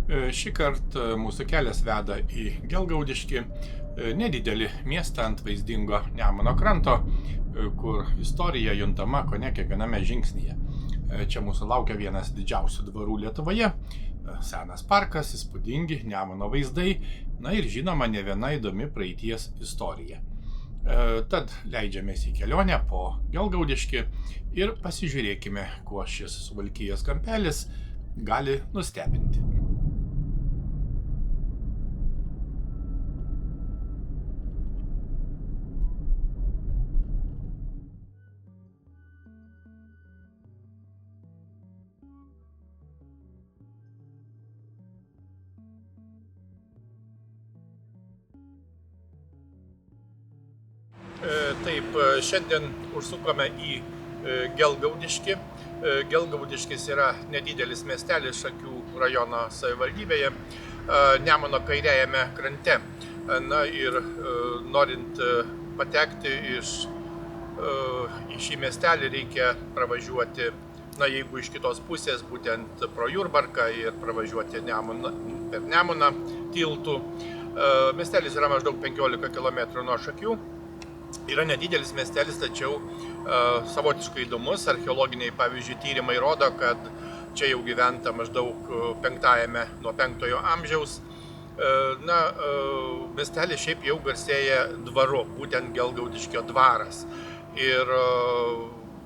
Šį kartą mūsų kelias veda į Gelgaudiškį, nedidelį miestą ant vaizdingo Nemuno kranto, kur istorija juntama kone kiekviename žingsnyje. Čia mūsų laukia vienas didžiausių dvarų Lietuvoje, senas parkas, įspūdingi Nemuno vaizdai, na ir žinoma ne viena įdomi praeities istorija. Tad leidžiamės į kelionę po Gelgaudiškį ir pasižiūrėkime, kuo šis Suvalkijos kampelis gali nustebinti. Taip, šiandien užsukome į Gelgaudiškį. Gelgaudiškis yra nedidelis miestelis Šakių rajono savivaldybėje, Nemuno kairiajame krante. Na ir norint patekti į šį miestelį reikia pravažiuoti, na jeigu iš kitos pusės, būtent pro Jurbarką ir pravažiuoti per Nemuną tiltų. Miestelis yra maždaug 15 km nuo Šakių. Yra nedidelis miestelis, tačiau savotiškai įdomus. Archeologiniai, pavyzdžiui, tyrimai rodo, kad čia jau gyventa maždaug nuo 5 amžiaus. Miestelis šiaip jau garsėja dvaru, būtent Gelgaudiškio dvaras. Ir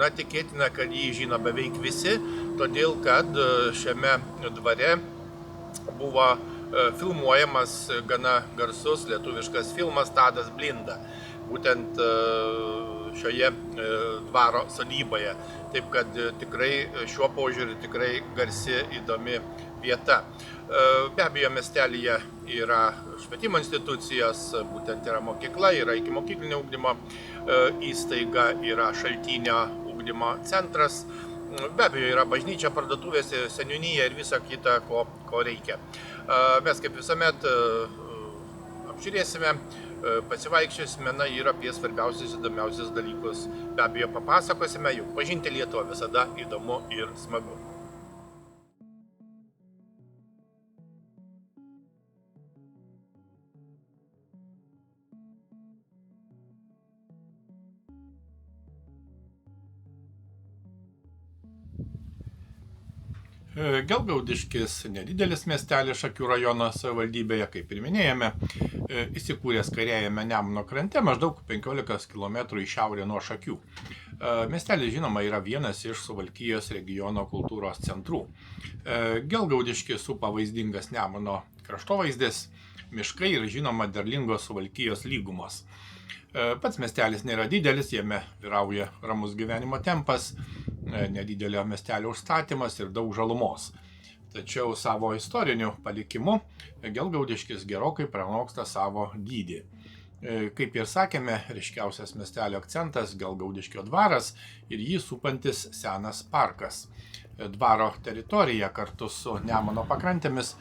tikėtina, kad jį žino beveik visi, todėl kad šiame dvare buvo filmuojamas gana garsus lietuviškas filmas Tadas Blinda. Būtent šioje dvaro sodyboje. Taip kad tikrai šiuo požiūriu tikrai garsi, įdomi vieta. Be abejo, miestelyje yra švietimo institucijos, būtent yra mokykla, yra ikimokyklinio ugdymo įstaiga, yra šaltinio ugdymo centras. Be abejo, yra bažnyčia, parduotuvės, seniūnija ir visa kita, ko reikia. Mes kaip visuomet apžiūrėsime, pasivaikščiosime, ir apie svarbiausius, įdomiausius dalykus be abejo papasakosime, juk pažinti Lietuvą visada įdomu ir smagu. Gelgaudiškis nedidelis miestelis Šakių rajono savivaldybėje, kaip ir minėjome, įsikūręs kairiajame Nemuno krante, maždaug 15 km į šiaurę nuo Šakių. Miestelis, žinoma, yra vienas iš Suvalkijos regiono kultūros centrų. Gelgaudiškį supa vaizdingas Nemuno kraštovaizdis, miškai ir, žinoma, derlingos Suvalkijos lygumos. Pats miestelis nėra didelis, jame vyrauja ramus gyvenimo tempas, nedidelio miestelio užstatymas ir daug žalumos. Tačiau savo istoriniu palikimu Gelgaudiškis gerokai pranoksta savo dydį. Kaip ir sakėme, ryškiausias miestelio akcentas Gelgaudiškio dvaras ir jį supantis senas parkas. Dvaro teritorija kartu su Nemuno pakrantėmis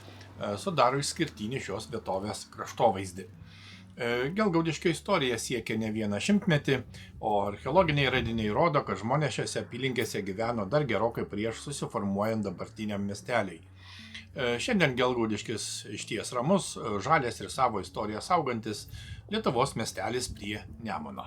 sudaro išskirtinį šios vietovės kraštovaizdį. Gelgaudiškio istorija siekia ne vieną šimtmetį, o archeologiniai radiniai rodo, kad žmonės šiose apylinkėse gyveno dar gerokai prieš susiformuojant dabartiniam miesteliui. Šiandien Gelgaudiškis išties ramus, žalias ir savo istoriją saugantis Lietuvos miestelis prie Nemuno.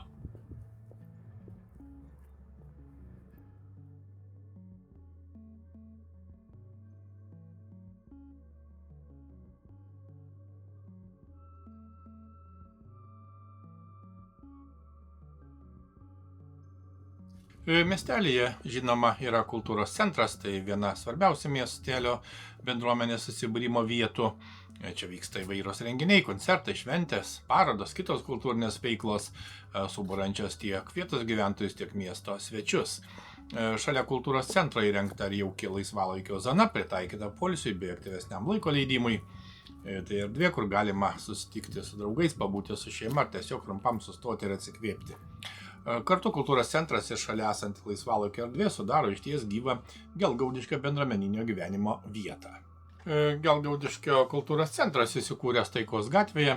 Miestelyje, žinoma, yra kultūros centras, tai viena svarbiausių miestelio bendruomenės susibūrimo vietų. Čia vyksta įvairios renginiai, koncertai, šventės, parodos, kitos kultūrinės veiklos, suburančios tiek vietos gyventojus, tiek miesto svečius. Šalia kultūros centro įrengta ir jauki laisvalaikio zona, pritaikyta poilsiui bei aktyvesniam laiko leidimui. Tai erdvė, kur galima susitikti su draugais, pabūti su šeima ar tiesiog trumpam sustoti ir atsikvėpti. Kartu kultūros centras ir šalia esanti laisvalaikio erdvė sudaro išties gyvą Gelgaudiškio bendruomeninio gyvenimo vietą. Gelgaudiškio kultūros centras įsikūręs Taikos gatvėje,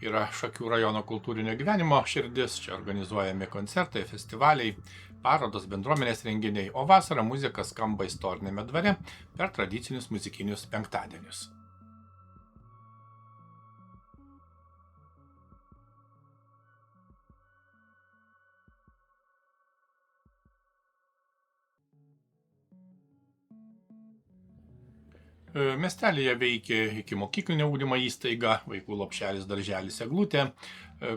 yra Šakių rajono kultūrinio gyvenimo širdis, čia organizuojami koncertai, festivaliai, parodos, bendruomenės renginiai, o vasarą muzika skamba istorinėme dvare per tradicinius muzikinius penktadienius. Miestelėje veikia ikimokyklinio ugdymo įstaiga, vaikų lopšelis darželis Eglutė,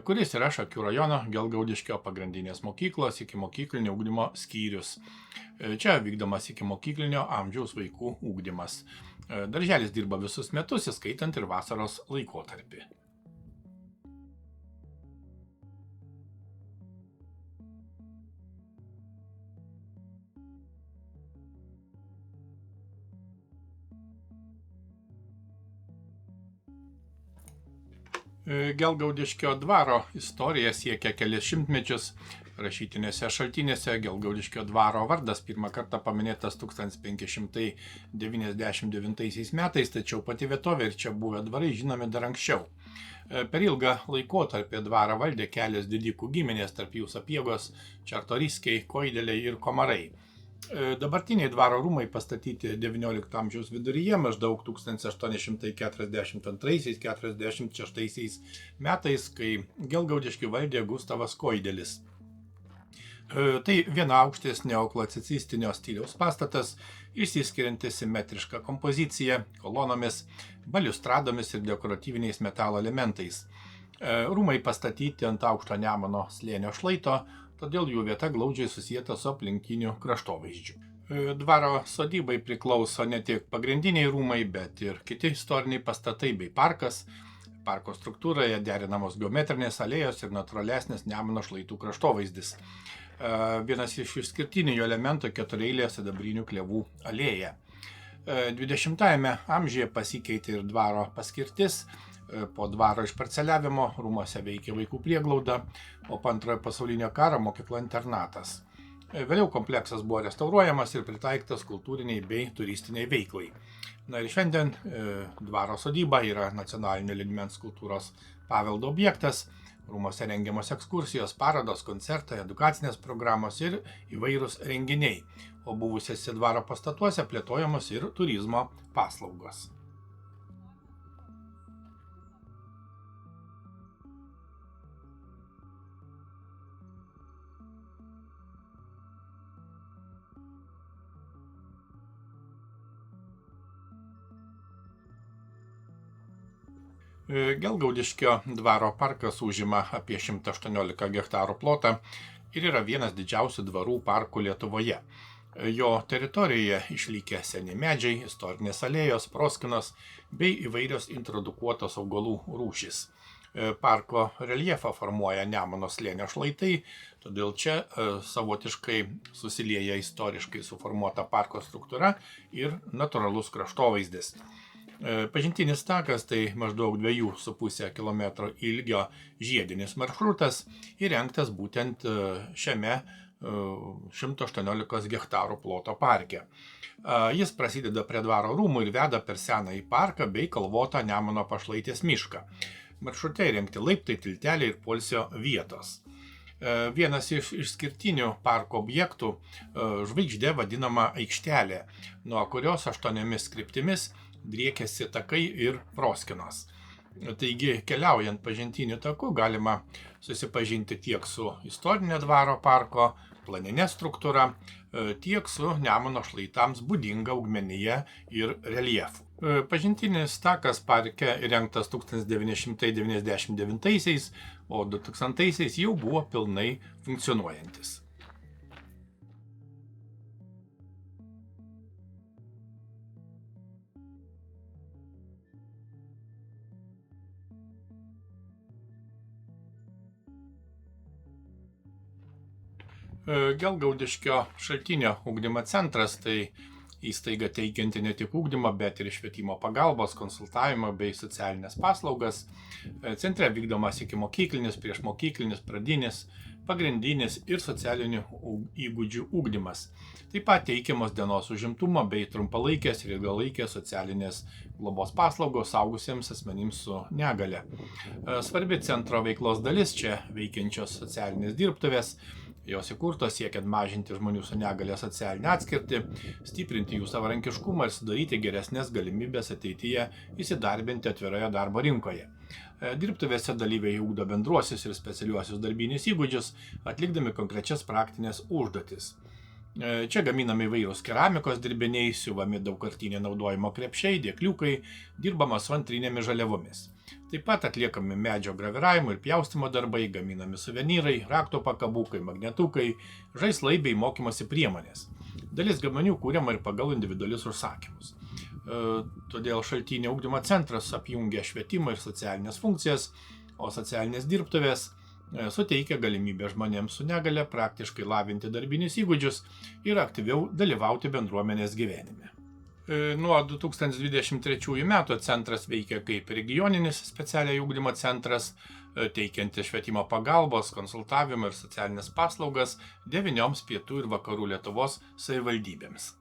kuris yra Šakių rajono Gelgaudiškio pagrindinės mokyklos ikimokyklinio ugdymo skyrius. Čia vykdomas ikimokyklinio amžiaus vaikų ugdymas. Darželis dirba visus metus, įskaitant ir vasaros laikotarpį. Gelgaudiškio dvaro istorija siekia kelis šimtmečius. Rašytinėse šaltinėse Gelgaudiškio dvaro vardas pirmą kartą paminėtas 1599 metais, tačiau pati vietovė ir čia buvę dvarai žinomi dar anksčiau. Per ilgą laikotarpį dvarą valdė kelios didikų giminės, tarp jų Sapiegos, Čartoriskiai, Koideliai ir Komarai. Dabartiniai dvaro rūmai pastatyti XIX amžiaus viduryje, maždaug 1842-46 metais, kai Gelgaudiškį valdė Gustavas Koidelis. Tai viena aukštis neoklasicistinio stiliaus pastatas, išsiskiriantis simetriška kompozicija, kolonomis, baliustradomis ir dekoratyviniais metalo elementais. Rūmai pastatyti ant aukšto Nemuno slėnio šlaito, todėl jų vieta glaudžiai susieta su aplinkiniu kraštovaizdžiu. Dvaro sodybai priklauso ne tik pagrindiniai rūmai, bet ir kiti istoriniai pastatai bei parkas. Parko struktūroje derinamos geometrinės alėjos ir natūralesnis Nemuno šlaitų kraštovaizdis. Vienas iš išskirtinių jo elementų ketureilė sidabrinių klevų alėja. 20-ame amžiuje pasikeitė ir dvaro paskirtis. Po dvaro išparceliavimo rūmuose veikė vaikų prieglauda, o po Antrojo pasaulinio karo mokykla internatas. Vėliau kompleksas buvo restauruojamas ir pritaiktas kultūriniai bei turistiniai veiklai. Na ir šiandien dvaro sodyba yra nacionalinio lygmens kultūros paveldo objektas. Rūmuose rengiamos ekskursijos, parodos, koncertai, edukacinės programos ir įvairūs renginiai, o buvusiuose dvaro pastatuose plėtojamos ir turizmo paslaugos. Gelgaudiškio dvaro parkas užima apie 118 hektarų plotą ir yra vienas didžiausių dvarų parkų Lietuvoje. Jo teritorijoje išlikę seni medžiai, istorinės alėjos, proskynos bei įvairios introdukuotos augalų rūšys. Parko reljefą formuoja Nemuno slėnio šlaitai, todėl čia savotiškai susilieja istoriškai suformuota parko struktūra ir natūralus kraštovaizdis. Pažintinis takas tai maždaug 2,5 km ilgio žiedinis maršrutas įrengtas būtent šiame 118 hektarų ploto parke. Jis prasideda prie dvaro rūmų ir veda per senąjį parką bei kalvotą Nemuno pašlaitės mišką. Maršrute įrengti laiptai, tilteliai ir poilsio vietos. Vienas iš išskirtinių parko objektų žvaigždė vadinama aikštelė, nuo kurios 8 kryptimis driekiasi takai ir proskynos. Taigi, keliaujant pažintiniu taku, galima susipažinti tiek su istorinė dvaro parko planine struktūra, tiek su Nemuno šlaitams būdinga augmenija ir reljefu. Pažintinis takas parke įrengtas 1999, o 2000 jau buvo pilnai funkcionuojantis. Gelgaudiškio šaltinio ugdymo centras tai įstaiga teikianti ne tik ugdymą, bet ir švietimo pagalbos, konsultavimo bei socialinės paslaugas. Centre vykdomas ikimokyklinis, priešmokyklinis, pradinis, pagrindinis ir socialinių įgūdžių ugdymas. Taip pat teikiamos dienos užimtumo bei trumpalaikės ir ilgalaikės socialinės globos paslaugos suaugusiems asmenims su negalia. Svarbi centro veiklos dalis čia veikiančios socialinės dirbtuvės. Jos įkurtos siekiant mažinti žmonių su negalia socialinę atskirtį, stiprinti jų savarankiškumą ir sudaryti geresnės galimybės ateityje įsidarbinti atviroje darbo rinkoje. Dirbtuvėse dalyviai ugdo bendruosius ir specialiuosius darbinius įgūdžius, atlikdami konkrečias praktinės užduotis. Čia gaminami įvairūs keramikos dirbiniai, siuvami daugkartinio naudojimo krepšiai, dėkliukai, dirbama su antrinėmis žaliavomis. Taip pat atliekami medžio graviravimo ir pjaustimo darbai, gaminami suvenyrai, rakto pakabukai, magnetukai, žaislai bei mokymosi priemonės. Dalis gaminių kūriama ir pagal individualius užsakymus. Todėl Šaltinio ugdymo centras apjungia švietimo ir socialinės funkcijas, o socialinės dirbtuvės suteikia galimybę žmonėms su negale praktiškai lavinti darbinius įgūdžius ir aktyviau dalyvauti bendruomenės gyvenime. Nuo 2023 metų centras veikia kaip regioninis specialiojo ugdymo centras, teikiantis švietimo pagalbos, konsultavimo ir socialinės paslaugas 9 pietų ir vakarų Lietuvos savivaldybėms.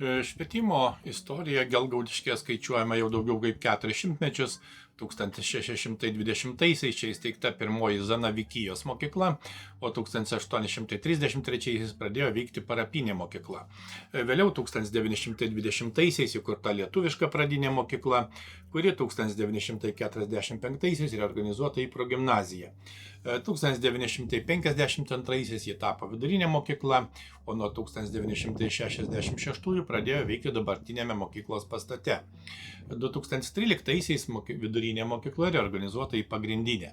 Švietimo istorija Gelgaudiškyje skaičiuojama jau daugiau kaip 400 mečius. 1620-aisiais čia įsteigta pirmoji Zanavykijos mokykla, o 1833-aisiais pradėjo veikti parapinė mokykla. Vėliau 1920-aisiais įkurta lietuviška pradinė mokykla, kuri 1945-aisiais reorganizuota į progimnaziją. 1952-aisiais ji tapo vidurinė mokykla, o nuo 1966 pradėjo veikti dabartinėme mokyklos pastate. 2013-aisiais vidurinė mokykla reorganizuota į pagrindinę.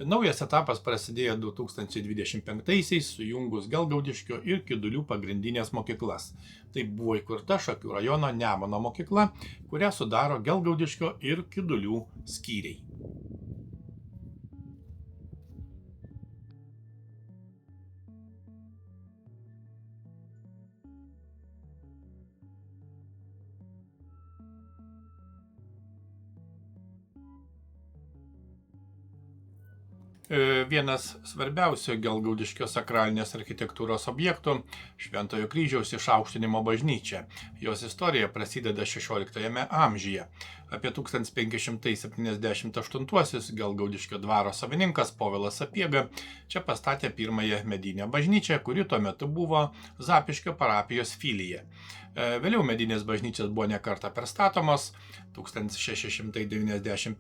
Naujas etapas prasidėjo 2025-aisiais sujungus Gelgaudiškio ir Kidulių pagrindinės mokyklas. Tai buvo įkurta Šakių rajono Nemuno mokykla, kurią sudaro Gelgaudiškio ir Kidulių skyriai. Vienas svarbiausių Gelgaudiškio sakralinės architektūros objektų – Šventojo kryžiaus išaukštinimo bažnyčia. Jos istorija prasideda XVI amžiuje. Apie 1578 Gelgaudiškio dvaro savininkas Povilas Sapiega čia pastatė pirmąją medinę bažnyčią, kuri tuo metu buvo Zapiškio parapijos filija. Vėliau medinės bažnyčios buvo nekartą perstatomos. 1691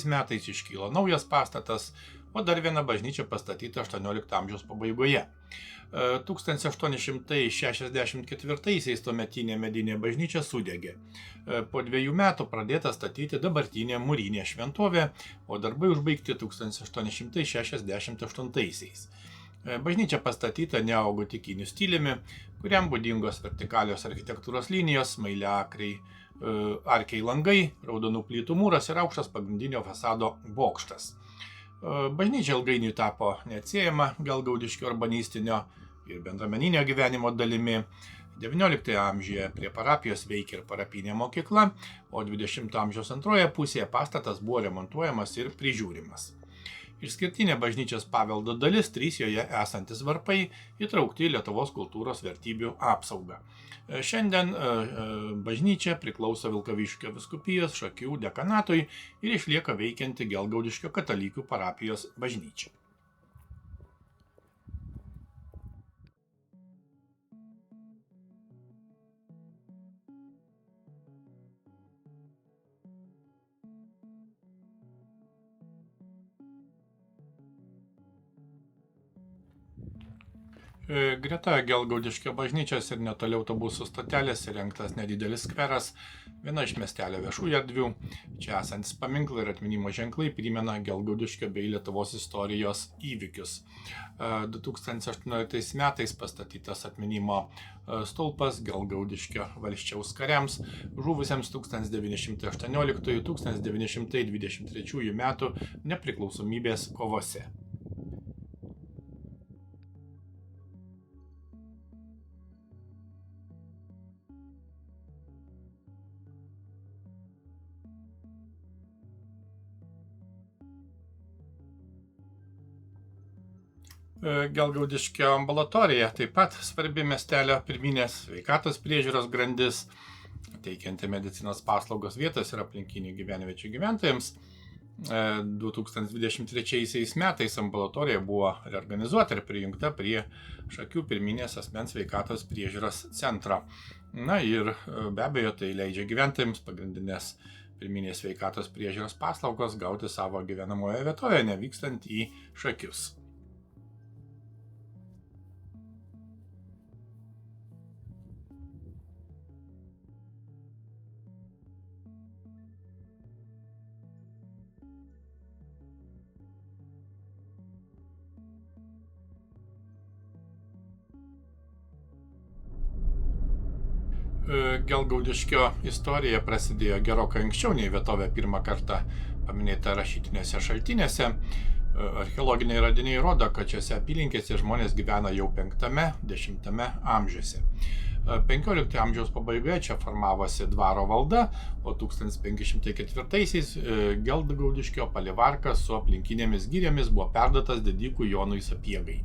metais iškylo naujas pastatas, o dar viena bažnyčia pastatyta XVIII amžiaus pabaigoje. 1864 tuometinė medinė bažnyčia sudegė. Po 2 metų pradėta statyti dabartinė mūrinė šventovė, o darbai užbaigti 1868. Bažnyčia pastatyta neogotikiniu stiliumi, kuriam būdingos vertikalios architektūros linijos, smailiaakriai, arkiai langai, raudonų plytų mūras ir aukštas pagrindinio fasado bokštas. Bažnyčia ilgainiui tapo neatsiejama Gelgaudiškio urbanistinio ir bendruomeninio gyvenimo dalimi. XIX amžiuje prie parapijos veikė ir parapinė mokykla, o XX amžiaus antroje pusėje pastatas buvo remontuojamas ir prižiūrimas. Išskirtinė bažnyčios paveldo dalis 3 joje esantis varpai įtraukti į Lietuvos kultūros vertybių apsaugą. Šiandien bažnyčia priklauso Vilkaviškio vyskupijos Šakių dekanatui ir išlieka veikianti Gelgaudiškio katalikų parapijos bažnyčia. Greta Gelgaudiškio bažnyčios ir netoli autobusų stotelės įrengtas nedidelis skveras, viena iš miestelio viešųjų erdvių. Čia esantis paminklai ir atminimo ženklai primena Gelgaudiškio bei Lietuvos istorijos įvykius. 2018 metais pastatytas atminimo stulpas Gelgaudiškio valsčiaus kariams, žuvusiems 1918–1923 metų nepriklausomybės kovose. Gelgaudiškio ambulatorija taip pat svarbi miestelio pirminės sveikatos priežiūros grandis, teikianti medicinos paslaugos vietos ir aplinkinių gyvenviečių gyventojams. 2023 metais ambulatorija buvo reorganizuota ir prijungta prie Šakių pirminės asmens sveikatos priežiūros centro. Na ir be abejo, tai leidžia gyventojams pagrindinės pirminės sveikatos priežiūros paslaugos gauti savo gyvenamoje vietoje, nevykstant į Šakius. Gelgaudiškio istorija prasidėjo gerokai anksčiau nei vietovė pirmą kartą paminėta rašytinėse šaltinėse. Archeologiniai radiniai rodo, kad šiose apylinkėse žmonės gyvena jau 5–10 amžiuose. 15 amžiaus pabaigoje čia formavosi dvaro valda, o 1504-aisiais Gelgaudiškio palivarkas su aplinkinėmis giriomis buvo perduotas didikui Jonui Sapiegai.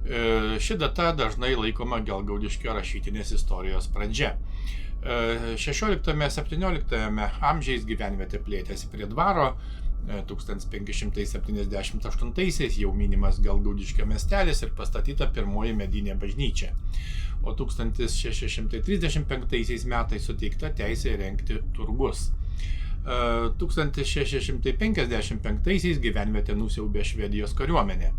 Ši data dažnai laikoma Gelgaudiškio rašytinės istorijos pradžia. 16–17 amžiais gyvenvietė plėtėsi prie dvaro, 1578-aisiais jau minimas Gelgaudiškio miestelis ir pastatyta pirmoji medinė bažnyčia, o 1635 metais suteikta teisė įrengti turgus. 1655 gyvenvietė nusiaubė Švedijos kariuomenė.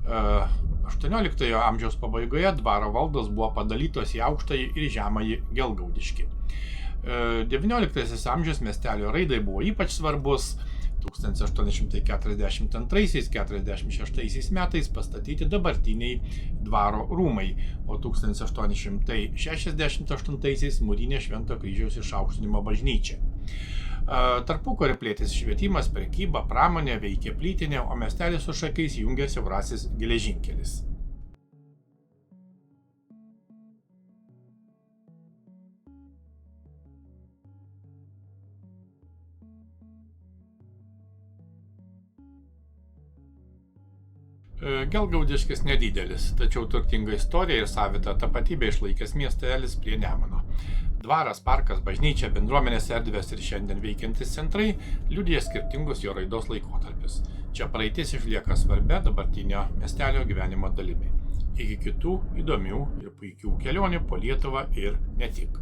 18 amžiaus pabaigoje dvaro valdos buvo padalytos į aukštąjį ir žemąjį Gelgaudiškį. 19 amžiaus miestelio raidai buvo ypač svarbus. 1842–46 metais pastatyti dabartiniai dvaro rūmai, o 1868 mūrinė Švento kryžiaus išaukštinimo bažnyčia. Tarpukariu plėtėsi švietimas, prekyba, pramonė, veikė plytinė, o miestelis su Šakiais jungė siaurasis geležinkelis. Gelgaudiškis nedidelis, tačiau turtinga istorija ir savitą tapatybę išlaikęs miestelis prie Nemuno. Dvaras, parkas, bažnyčia, bendruomenės erdvės ir šiandien veikiantis centrai liudija skirtingus jo raidos laikotarpius. Čia praeitis išlieka svarbia dabartinio miestelio gyvenimo dalimi. Iki kitų įdomių ir puikių kelionių po Lietuvą ir ne tik.